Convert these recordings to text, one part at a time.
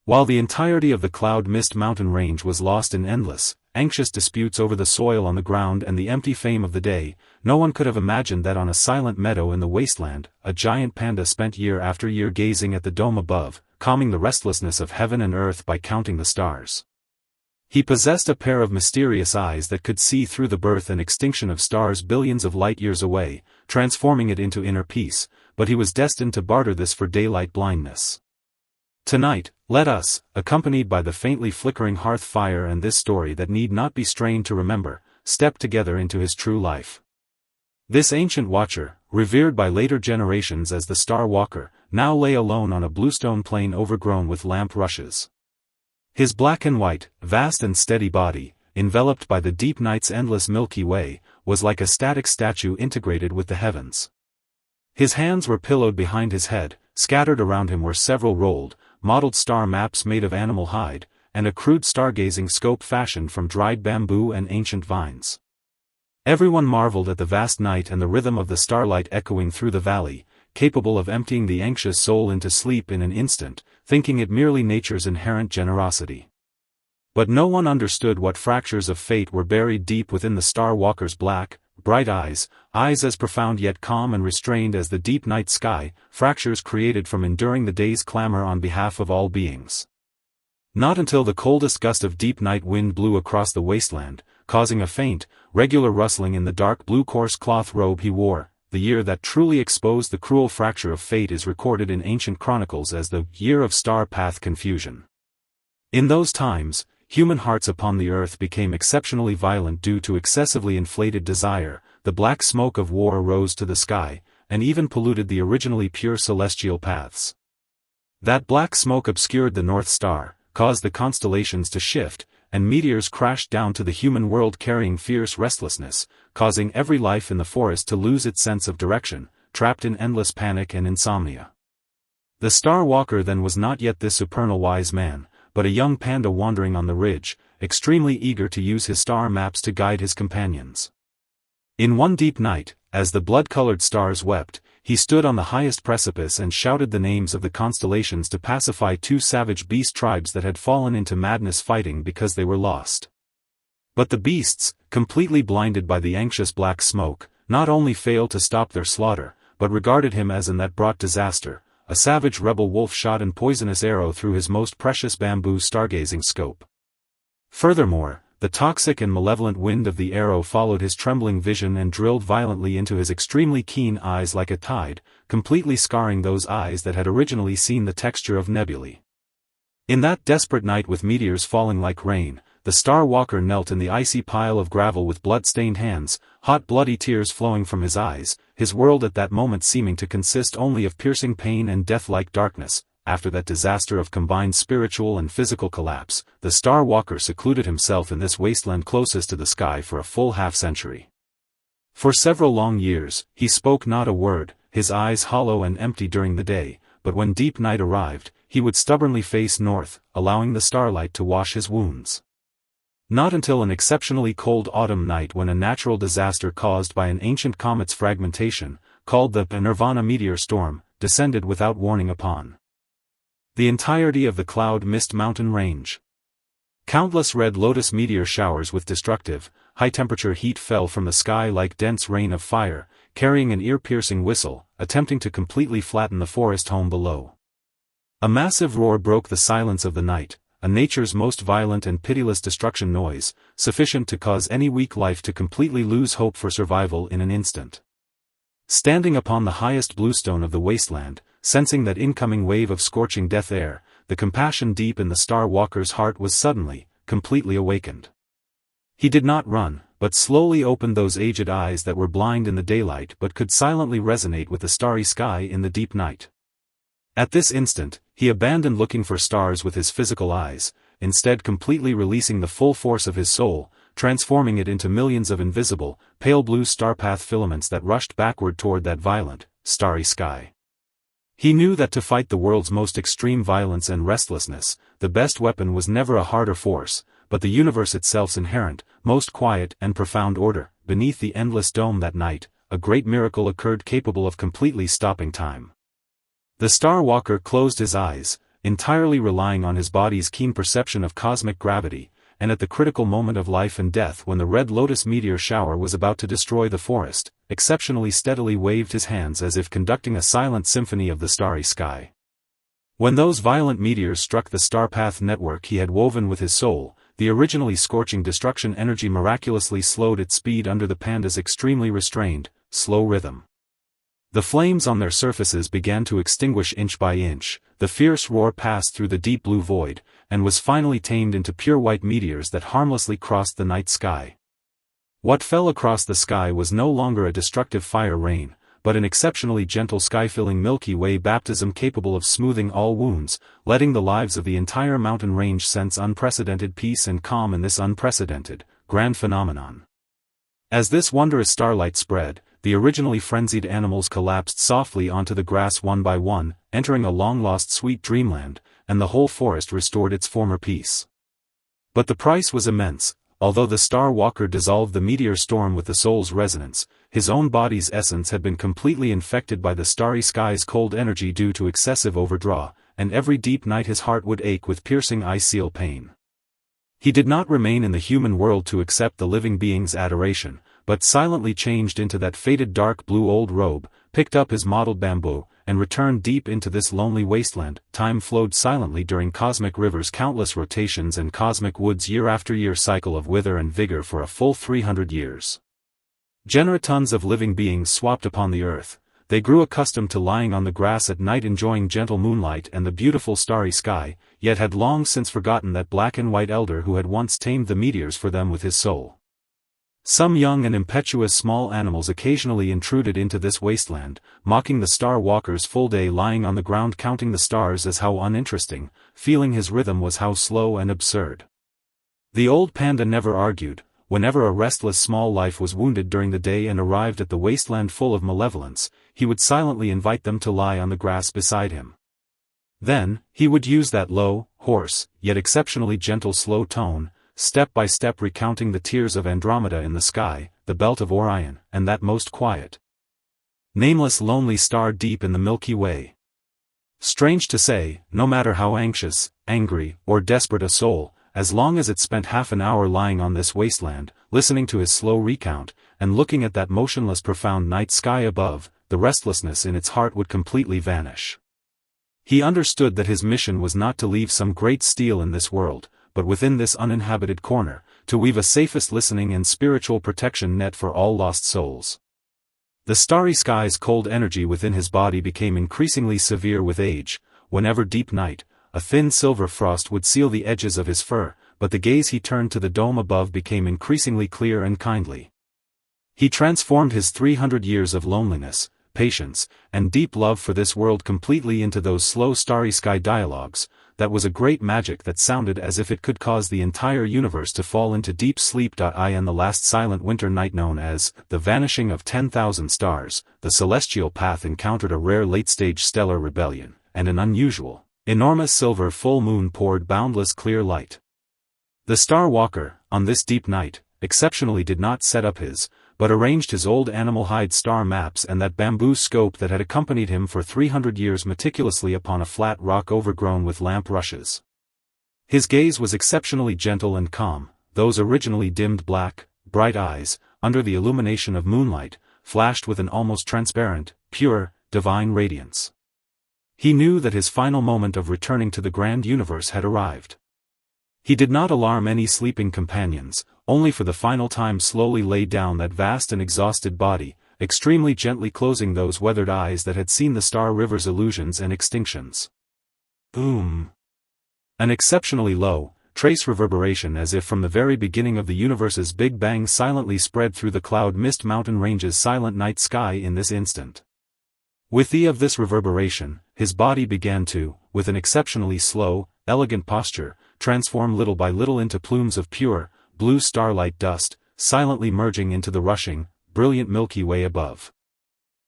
While the entirety of the cloud mist mountain range was lost in endless, anxious disputes over the soil on the ground and the empty fame of the day, no one could have imagined that on a silent meadow in the wasteland, a giant panda spent year after year gazing at the dome above, calming the restlessness of heaven and earth by counting the stars. He possessed a pair of mysterious eyes that could see through the birth and extinction of stars billions of light-years away, transforming it into inner peace, but he was destined to barter this for daylight blindness. Tonight, let us, accompanied by the faintly flickering hearth fire and this story that need not be strained to remember, step together into his true life. This ancient watcher, revered by later generations as the Star Walker, now lay alone on a bluestone plain overgrown with lamp rushes. His black and white, vast and steady body, enveloped by the deep night's endless Milky Way, was like a static statue integrated with the heavens. His hands were pillowed behind his head, scattered around him were several rolled, modeled star maps made of animal hide, and a crude stargazing scope fashioned from dried bamboo and ancient vines. Everyone marveled at the vast night and the rhythm of the starlight echoing through the valley, capable of emptying the anxious soul into sleep in an instant, thinking it merely nature's inherent generosity. But no one understood what fractures of fate were buried deep within the Star Walker's black, bright eyes, eyes as profound yet calm and restrained as the deep night sky, fractures created from enduring the day's clamor on behalf of all beings. Not until the coldest gust of deep night wind blew across the wasteland, causing a faint, regular rustling in the dark blue coarse cloth robe he wore, the year that truly exposed the cruel fracture of fate is recorded in ancient chronicles as the year of star path confusion. In those times, human hearts upon the earth became exceptionally violent due to excessively inflated desire, the black smoke of war rose to the sky, and even polluted the originally pure celestial paths. That black smoke obscured the North Star, caused the constellations to shift, and meteors crashed down to the human world carrying fierce restlessness, causing every life in the forest to lose its sense of direction, trapped in endless panic and insomnia. The Star Walker then was not yet this supernal wise man, but a young panda wandering on the ridge, extremely eager to use his star maps to guide his companions. In one deep night, as the blood-colored stars wept, he stood on the highest precipice and shouted the names of the constellations to pacify two savage beast tribes that had fallen into madness fighting because they were lost. But the beasts, completely blinded by the anxious black smoke, not only failed to stop their slaughter, but regarded him as an that brought disaster. A savage rebel wolf shot an poisonous arrow through his most precious bamboo stargazing scope. Furthermore, the toxic and malevolent wind of the arrow followed his trembling vision and drilled violently into his extremely keen eyes like a tide, completely scarring those eyes that had originally seen the texture of nebulae. In that desperate night with meteors falling like rain, the Star Walker knelt in the icy pile of gravel with blood-stained hands, hot bloody tears flowing from his eyes, his world at that moment seeming to consist only of piercing pain and death-like darkness. After that disaster of combined spiritual and physical collapse, the Star Walker secluded himself in this wasteland closest to the sky for a full half-century. For several long years, he spoke not a word, his eyes hollow and empty during the day, but when deep night arrived, he would stubbornly face north, allowing the starlight to wash his wounds. Not until an exceptionally cold autumn night when a natural disaster caused by an ancient comet's fragmentation, called the Nirvana meteor storm, descended without warning upon the entirety of the cloud mist mountain range. Countless red lotus meteor showers with destructive, high-temperature heat fell from the sky like dense rain of fire, carrying an ear-piercing whistle, attempting to completely flatten the forest home below. A massive roar broke the silence of the night, nature's most violent and pitiless destruction noise, sufficient to cause any weak life to completely lose hope for survival in an instant. Standing upon the highest bluestone of the wasteland, sensing that incoming wave of scorching death air, the compassion deep in the Star Walker's heart was suddenly, completely awakened. He did not run, but slowly opened those aged eyes that were blind in the daylight but could silently resonate with the starry sky in the deep night. At this instant, he abandoned looking for stars with his physical eyes, instead completely releasing the full force of his soul, transforming it into millions of invisible, pale blue starpath filaments that rushed backward toward that violent, starry sky. He knew that to fight the world's most extreme violence and restlessness, the best weapon was never a harder force, but the universe itself's inherent, most quiet and profound order. Beneath the endless dome that night, a great miracle occurred capable of completely stopping time. The Star Walker closed his eyes, entirely relying on his body's keen perception of cosmic gravity, and at the critical moment of life and death when the red lotus meteor shower was about to destroy the forest, exceptionally steadily waved his hands as if conducting a silent symphony of the starry sky. When those violent meteors struck the star path network he had woven with his soul, the originally scorching destruction energy miraculously slowed its speed under the panda's extremely restrained, slow rhythm. The flames on their surfaces began to extinguish inch by inch, the fierce roar passed through the deep blue void, and was finally tamed into pure white meteors that harmlessly crossed the night sky. What fell across the sky was no longer a destructive fire rain, but an exceptionally gentle sky-filling Milky Way baptism capable of smoothing all wounds, letting the lives of the entire mountain range sense unprecedented peace and calm in this unprecedented, grand phenomenon. As this wondrous starlight spread, the originally frenzied animals collapsed softly onto the grass one by one, entering a long-lost sweet dreamland, and the whole forest restored its former peace. But the price was immense. Although the Star Walker dissolved the meteor storm with the soul's resonance, his own body's essence had been completely infected by the starry sky's cold energy due to excessive overdraw, and every deep night his heart would ache with piercing eye-seal pain. He did not remain in the human world to accept the living being's adoration, but silently changed into that faded dark blue old robe, picked up his mottled bamboo, and returned deep into this lonely wasteland. Time flowed silently during cosmic rivers' countless rotations and cosmic woods' year-after-year cycle of wither and vigor for a full 300 years. Generatons of living beings swapped upon the earth. They grew accustomed to lying on the grass at night enjoying gentle moonlight and the beautiful starry sky, yet had long since forgotten that black and white elder who had once tamed the meteors for them with his soul. Some young and impetuous small animals occasionally intruded into this wasteland, mocking the Star Walker's full day lying on the ground counting the stars as how uninteresting, feeling his rhythm was how slow and absurd. The old panda never argued. Whenever a restless small life was wounded during the day and arrived at the wasteland full of malevolence, he would silently invite them to lie on the grass beside him. Then, he would use that low, hoarse, yet exceptionally gentle slow tone, step by step recounting the tears of Andromeda in the sky, the belt of Orion, and that most quiet, nameless lonely star deep in the Milky Way. Strange to say, no matter how anxious, angry, or desperate a soul, as long as it spent half an hour lying on this wasteland, listening to his slow recount, and looking at that motionless profound night sky above, the restlessness in its heart would completely vanish. He understood that his mission was not to leave some great steal in this world, but within this uninhabited corner, to weave a safest listening and spiritual protection net for all lost souls. The starry sky's cold energy within his body became increasingly severe with age. Whenever deep night, a thin silver frost would seal the edges of his fur, but the gaze he turned to the dome above became increasingly clear and kindly. He transformed his 300 years of loneliness, patience, and deep love for this world completely into those slow starry sky dialogues. That was a great magic that sounded as if it could cause the entire universe to fall into deep sleep. In the last silent winter night known as the vanishing of 10,000 stars, the celestial path encountered a rare late-stage stellar rebellion, and an unusual, enormous silver full moon poured boundless clear light. The Star Walker, on this deep night, exceptionally did not set up his, but arranged his old animal hide star maps and that bamboo scope that had accompanied him for 300 years meticulously upon a flat rock overgrown with lamp rushes. His gaze was exceptionally gentle and calm. Those originally dimmed black, bright eyes, under the illumination of moonlight, flashed with an almost transparent, pure, divine radiance. He knew that his final moment of returning to the grand universe had arrived. He did not alarm any sleeping companions, only for the final time slowly lay down that vast and exhausted body, extremely gently closing those weathered eyes that had seen the star river's illusions and extinctions. Boom! An exceptionally low, trace reverberation as if from the very beginning of the universe's Big Bang silently spread through the cloud mist mountain range's silent night sky in this instant. With the of this reverberation, his body began to, with an exceptionally slow, elegant posture, transform little by little into plumes of pure, blue starlight dust, silently merging into the rushing, brilliant Milky Way above.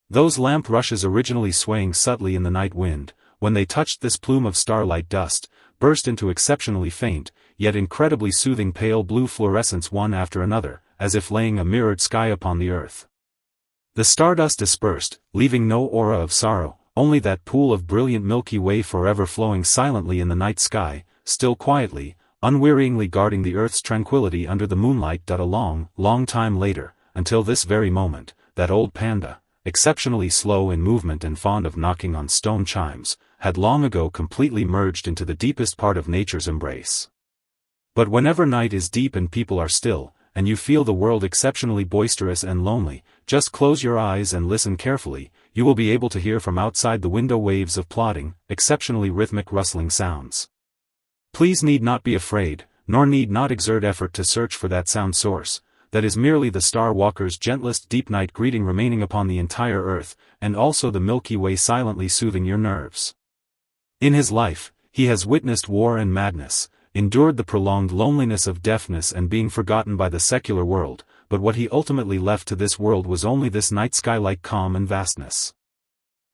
Those lamp rushes originally swaying subtly in the night wind, when they touched this plume of starlight dust, burst into exceptionally faint, yet incredibly soothing pale blue fluorescence one after another, as if laying a mirrored sky upon the earth. The stardust dispersed, leaving no aura of sorrow, only that pool of brilliant Milky Way forever flowing silently in the night sky, still quietly, unwearyingly guarding the Earth's tranquility under the moonlight. A long, long time later, until this very moment, that old panda, exceptionally slow in movement and fond of knocking on stone chimes, had long ago completely merged into the deepest part of nature's embrace. But whenever night is deep and people are still, and you feel the world exceptionally boisterous and lonely, just close your eyes and listen carefully. You will be able to hear from outside the window waves of plodding, exceptionally rhythmic rustling sounds. Please need not be afraid, nor need not exert effort to search for that sound source. That is merely the Star Walker's gentlest deep night greeting remaining upon the entire Earth, and also the Milky Way silently soothing your nerves. In his life, he has witnessed war and madness, endured the prolonged loneliness of deafness and being forgotten by the secular world, but what he ultimately left to this world was only this night sky-like calm and vastness.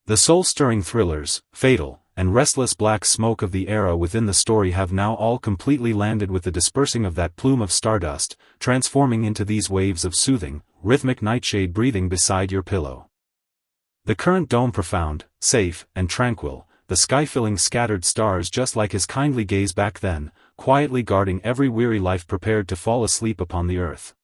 The soul-stirring thrillers, fatal, and restless black smoke of the era within the story have now all completely landed with the dispersing of that plume of stardust, transforming into these waves of soothing, rhythmic nightshade breathing beside your pillow. The current dome profound, safe, and tranquil, the sky filling scattered stars just like his kindly gaze back then, quietly guarding every weary life prepared to fall asleep upon the earth.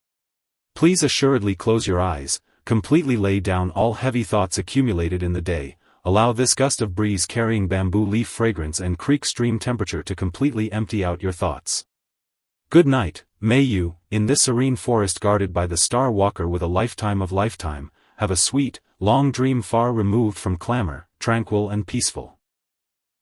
Please assuredly close your eyes, completely lay down all heavy thoughts accumulated in the day, allow this gust of breeze carrying bamboo leaf fragrance and creek stream temperature to completely empty out your thoughts. Good night, may you, in this serene forest guarded by the Star Walker with a lifetime, have a sweet, long dream far removed from clamor, tranquil and peaceful.